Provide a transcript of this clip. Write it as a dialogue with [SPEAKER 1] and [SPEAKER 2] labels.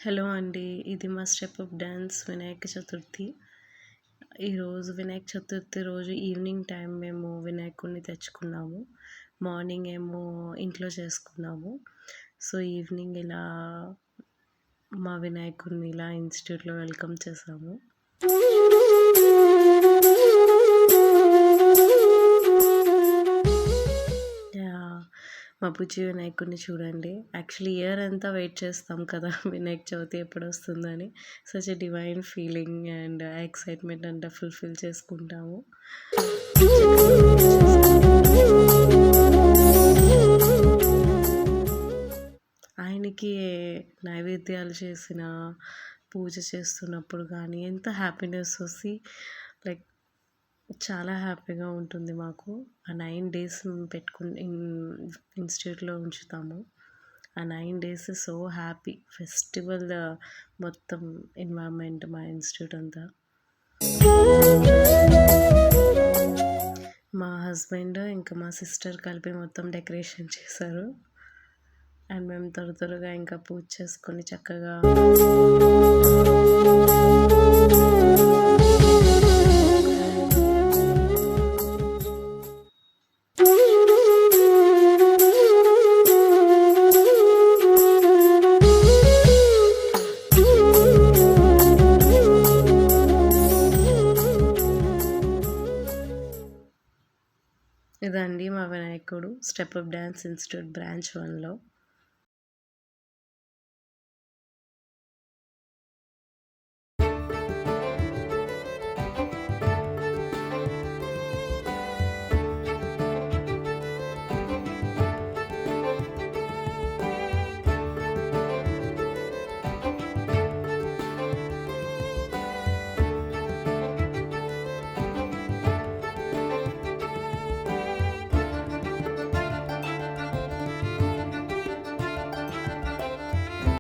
[SPEAKER 1] Hello అండి. ఇది మా step up dance Vinayaka Chaturthi. ఈరోజు వినాయక చతుర్థి రోజు ఈవినింగ్ టైం మేము వినాయకుడిని తెచ్చుకున్నాము. మార్నింగ్ ఏమో ఇంట్లో చేసుకున్నాము. సో, ఈవినింగ్ ఇలా మా వినాయకుడిని ఇలా ఇన్‌స్టిట్యూట్‌లో వెల్కమ్ చేసాము. యాహ్! మా బుజ్జి వినాయకుడిని చూడండి. యాక్చువల్లీ ఇయర్ అంతా వెయిట్ చేస్తాం కదా! వినాయక చవితి ఎప్పుడొస్తుందని. Such a divine feeling and excitement అంతా ఫుల్‌ఫిల్ చేసుకుంటాము. ఆయనకి నైవేద్యాలు చేసిన, పూజ చేస్తున్నప్పుడు గానీ ఎంత హ్యాపీనెస్ ఒసి లైక్ చాలా హ్యాపీగా ఉంటుంది మాకు. ఆ 9 డేస్ మేము ఇన్‌స్టిట్యూట్‌లో ఉంచుతాము. ఆ 9 డేస్ సో హ్యాపీ. ఫెస్టివల్ మొత్తం ఎన్విరాన్మెంట్ మా ఇన్‌స్టిట్యూట్ అంతా. మా హస్బెండ్ ఇంకా మా సిస్టర్ కలిపి మొత్తం డెకరేషన్ చేశారు. అండ్ మేము త్వరగా ఇంకా పూజ చేసుకొని చక్కగా ఇదండి మా వినాయకుడు step up dance institute branch 1లో.